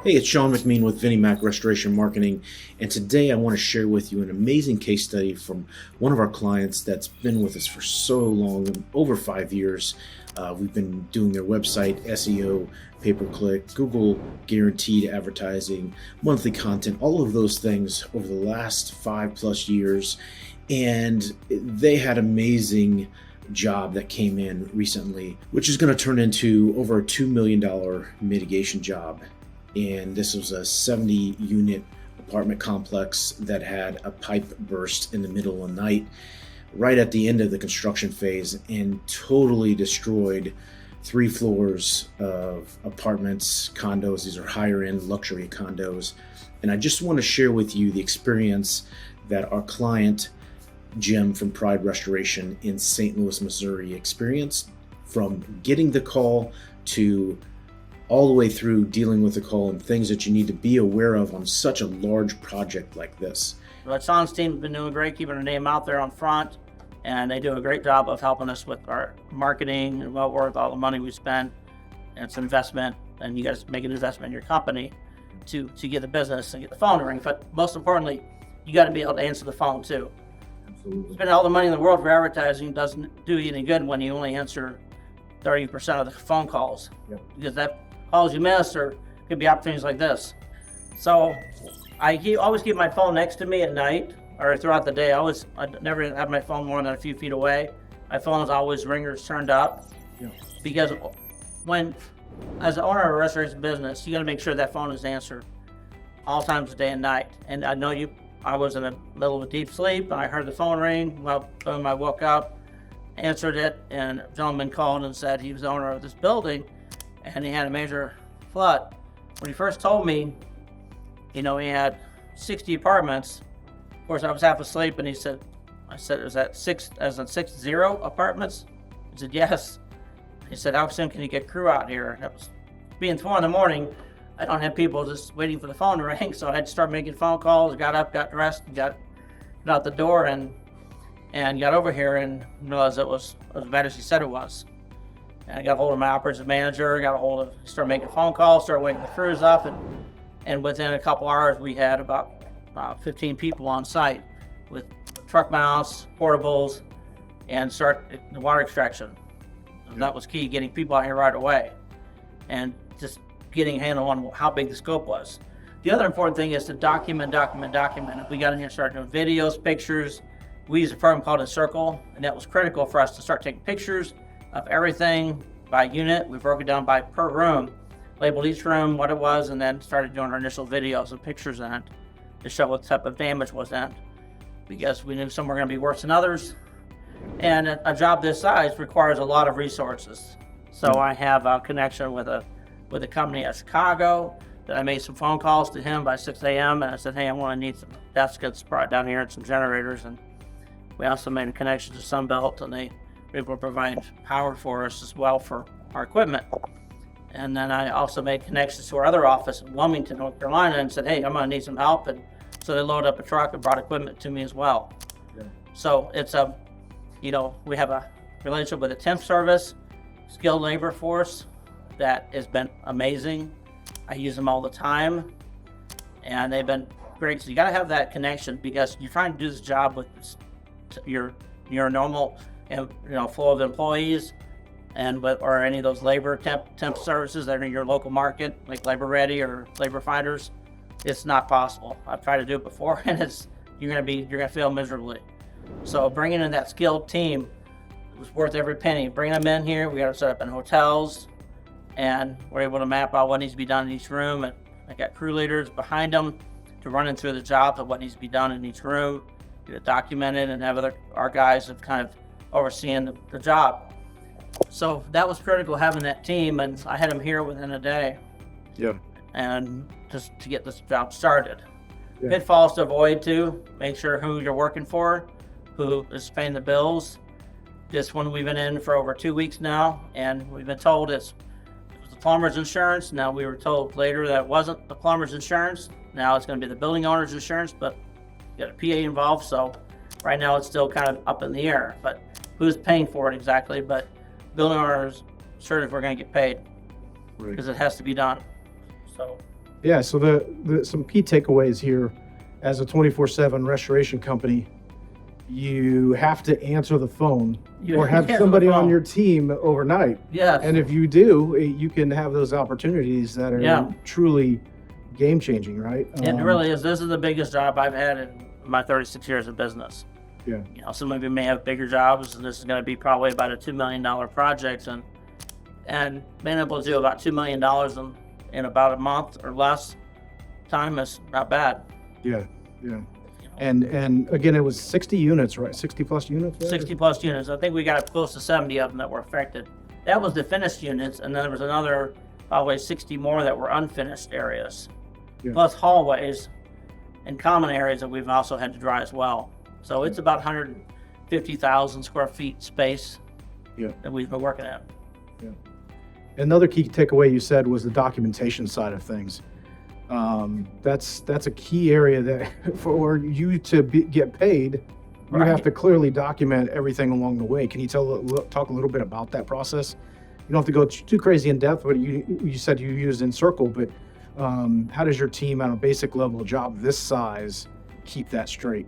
Hey, it's Sean McMean with Vinnie Mac Restoration Marketing, and today I want to share with you an amazing case study from one of our clients that's been with us for so long, over 5 years. We've been doing their website, SEO, pay-per-click, Google guaranteed advertising, monthly content, all of those things over the last 5+ years, and they had amazing job that came in recently, which is going to turn into over a $2 million mitigation job. And this was a 70-unit apartment complex that had a pipe burst in the middle of the night, right at the end of the construction phase, and totally destroyed 3 floors of apartments, condos. These are higher-end luxury condos. And I just want to share with you the experience that our client, Jim from Pride Restoration in St. Louis, Missouri, experienced from getting the call to all the way through dealing with the call and things that you need to be aware of on such a large project like this. Well, Sean's team's been doing great, keeping our name out there on front, and they do a great job of helping us with our marketing and well worth all the money we spend. And it's an investment, and you guys make an investment in your company to get the business and get the phone to ring. But most importantly, you got to be able to answer the phone too. Absolutely. Spending all the money in the world for advertising doesn't do you any good when you only answer 30% of the phone calls. Yep. Because that calls you miss, or could be opportunities like this. So I always keep my phone next to me at night or throughout the day. I never have my phone more than a few feet away. My phone is always ringers turned up. Yeah. Because as the owner of a restoration business, you got to make sure that phone is answered all times of day and night. And I know I was in a little of a deep sleep, and I heard the phone ring. Well, boom, I woke up, answered it, and a gentleman called and said he was the owner of this building, and he had a major flood. When he first told me, he had 60 apartments. Of course, I was half asleep, and I said, is that 60 apartments? He said, yes. He said, how soon can you get crew out here? And it was being 4 in the morning. I don't have people just waiting for the phone to ring, so I had to start making phone calls. Got up, got dressed, got out the door, and got over here and realized it was as bad as he said it was. And I got a hold of my operations manager, started making phone calls, started waking the crews up, and within a couple hours we had about 15 people on site with truck mounts, portables, and start the water extraction. And that was key, getting people out here right away, and just getting a handle on how big the scope was. The other important thing is to document. If we got in here and started doing videos, pictures, we used a program called a Circle, and that was critical for us to start taking pictures of everything by unit. We broke it down by per room, labeled each room, what it was, and then started doing our initial videos and pictures in it to show what type of damage was in it, because we knew some were going to be worse than others. And a job this size requires a lot of resources. So I have a connection with a company at Chicago that I made some phone calls to him by 6 a.m. and I said, hey, I want to need some baskets brought down here and some generators. And we also made a connection to Sunbelt, and they will provide power for us as well for our equipment. And then I also made connections to our other office in Wilmington, North Carolina, and said, hey, I'm going to need some help. And so they loaded up a truck and brought equipment to me as well. Yeah. So it's we have a relationship with a temp service, skilled labor force that has been amazing. I use them all the time, and they've been great. So you got to have that connection, because you're trying to do this job with your normal flow of employees, or any of those labor temp services that are in your local market, like Labor Ready or Labor Finders. It's not possible. I've tried to do it before, and you're gonna fail miserably. So bringing in that skilled team was worth every penny. Bringing them in here, we got to set up in hotels, and we're able to map out what needs to be done in each room. And I got crew leaders behind them to running through the jobs of what needs to be done in each room, get it documented, and have our guys have kind of overseeing the job. So that was critical, having that team, and I had them here within a day. Yeah. And just to get this job started. Yeah. Pitfalls to avoid too: make sure who you're working for, who is paying the bills. This one we've been in for over 2 weeks now, and we've been told it was the plumber's insurance. Now we were told later that it wasn't the plumber's insurance. Now it's going to be the building owner's insurance, but you got a PA involved, so right now it's still kind of up in the air. But who's paying for it exactly? But building owners sure if we're going to get paid, because it has to be done. So Yeah, so the some key takeaways here, as a 24/7 restoration company, you have to answer the phone You or have answer the somebody on phone. your team overnight. Yes. And if you do, you can have those opportunities that are Yeah. truly game changing, right? It really is. This is the biggest job I've had in my 36 years of business. Yeah. Some of you may have bigger jobs, and this is going to be probably about a $2 million project, and being able to do about $2 million in about a month or less time is not bad. Yeah. Yeah. And again, it was 60 units, right? 60 plus units? Right? 60 plus units. I think we got close to 70 of them that were affected. That was the finished units, and then there was another probably 60 more that were unfinished areas, plus hallways and common areas that we've also had to dry as well. So it's about 150,000 square feet space that we've been working at. Yeah. Another key takeaway you said was the documentation side of things. That's a key area that for you to get paid, you have to clearly document everything along the way. Can you talk a little bit about that process? You don't have to go too crazy in depth, but you said you used Encircle, but how does your team on a basic level job this size keep that straight?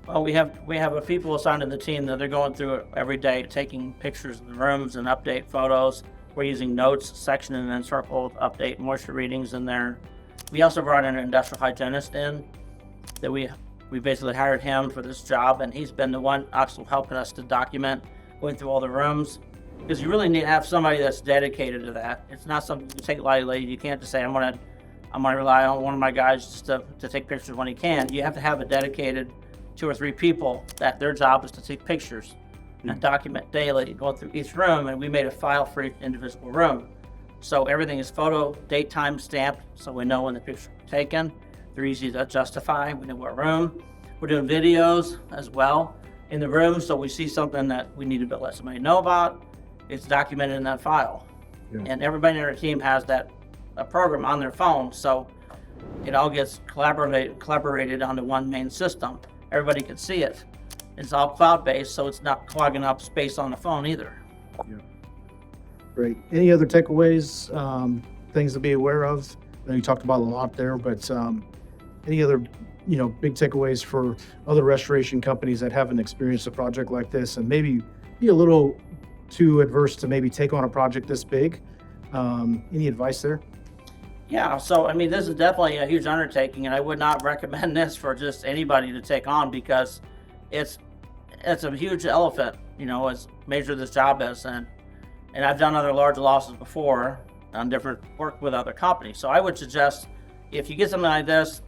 Well, we have a people assigned to the team that they're going through it every day, taking pictures of the rooms and update photos. We're using notes section and Encircle to update moisture readings in there. We also brought in an industrial hygienist in that we basically hired him for this job, and he's been the one actually helping us to document going through all the rooms, because you really need to have somebody that's dedicated to that. It's not something you take lightly. You can't just say I'm gonna rely on one of my guys just to take pictures when he can. You have to have a dedicated 2 or 3 people that their job is to take pictures and document daily, going through each room, and we made a file for each individual room. So everything is photo, date, time stamped, so we know when the pictures were taken. They're easy to justify. We know what room. We're doing videos as well in the room, so we see something that we need to let somebody know about. It's documented in that file. Yeah. And everybody in our team has a program on their phone, so it all gets collaborated onto one main system. Everybody can see it. It's all cloud-based, so it's not clogging up space on the phone either. Yeah. Great. Any other takeaways, things to be aware of? I know you talked about a lot there, but any other, big takeaways for other restoration companies that haven't experienced a project like this and maybe be a little too adverse to maybe take on a project this big? Any advice there? Yeah, so this is definitely a huge undertaking, and I would not recommend this for just anybody to take on, because it's a huge elephant, as major this job is, and I've done other large losses before on different work with other companies. So I would suggest, if you get something like this,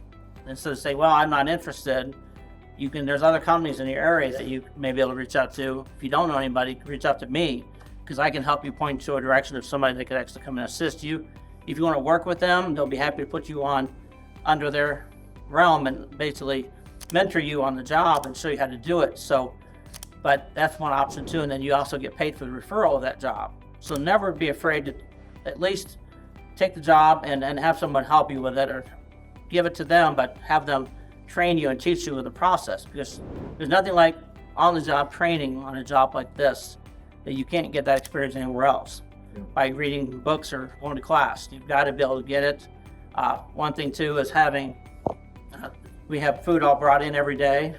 instead of say, well, I'm not interested, there's other companies in your area that you may be able to reach out to. If you don't know anybody, reach out to me, because I can help you point to a direction of somebody that could actually come and assist you. If you want to work with them, they'll be happy to put you on under their realm and basically mentor you on the job and show you how to do it. But that's one option too, and then you also get paid for the referral of that job. So never be afraid to at least take the job and have someone help you with it, or give it to them, but have them train you and teach you the process, because there's nothing like on-the-job training on a job like this that you can't get that experience anywhere else. By reading books or going to class. You've got to be able to get it. One thing too is we have food all brought in every day.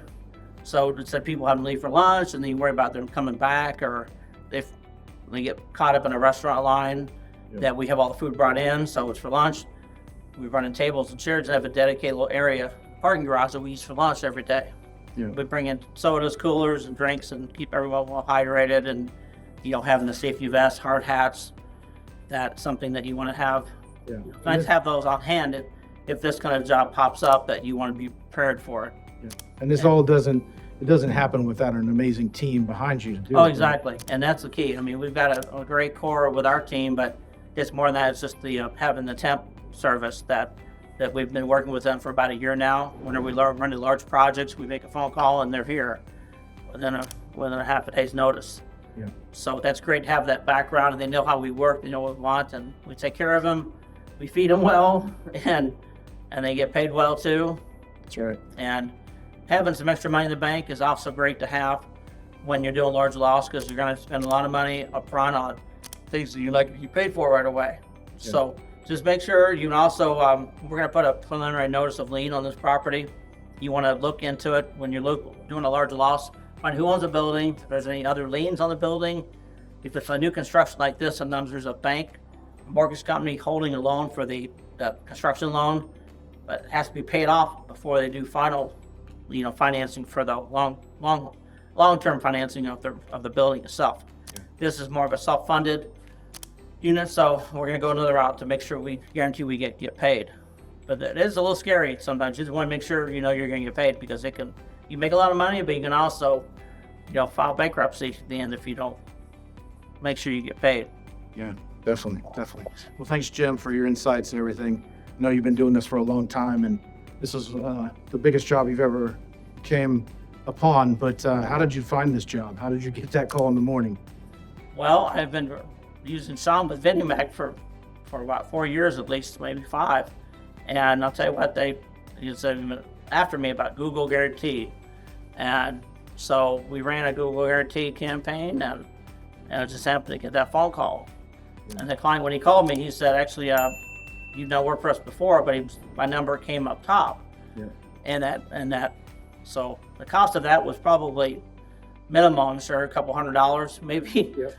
So instead people have to leave for lunch and then you worry about them coming back, or if they get caught up in a restaurant line, that we have all the food brought in, so it's for lunch. We run in tables and chairs and have a dedicated little area, parking garage, that we use for lunch every day. Yeah. We bring in sodas, coolers, and drinks and keep everyone well hydrated, and having the safety vests, hard hats, that's something that you want to have. Yeah. Nice to have those on hand if this kind of job pops up, that you want to be prepared for it. Yeah. And this all doesn't happen without an amazing team behind you to do it. Oh, exactly. Right? And that's the key. We've got a great core with our team, but it's more than that. It's just the having the temp service that we've been working with them for about a year now. Whenever we run large projects, we make a phone call and they're here within a half a day's notice. Yeah. So that's great to have that background, and they know how we work, they know what we want, and we take care of them. We feed them well, and they get paid well too. That's right. And having some extra money in the bank is also great to have when you're doing large loss, because you're going to spend a lot of money up front on things that you paid for right away. Yeah. So just make sure you can also, we're gonna put a preliminary notice of lien on this property. You wanna look into it when you're doing a large loss, find who owns the building, if there's any other liens on the building. If it's a new construction like this, sometimes there's a bank, mortgage company holding a loan for the construction loan, but it has to be paid off before they do final, financing for the long-term financing of the building itself. Okay. This is more of a self-funded unit, so we're gonna go another route to make sure we guarantee we get paid. But it is a little scary sometimes. You just want to make sure you're gonna get paid, because you make a lot of money, but you can also file bankruptcy at the end if you don't make sure you get paid. Yeah, definitely. Well, thanks, Jim, for your insights and everything. I know you've been doing this for a long time, and this is the biggest job you've ever came upon. But how did you find this job? How did you get that call in the morning? Well, I've been using sound with Vinnie for about 4 years at least, maybe 5. And I'll tell you what, they said after me about Google Guarantee. And so we ran a Google Guarantee campaign, and I just happened to get that phone call. Yeah. And the client, when he called me, he said, actually, you've not worked for us before, but my number came up top. Yeah. And so the cost of that was probably minimum, I'm sure, $200, maybe. Yep.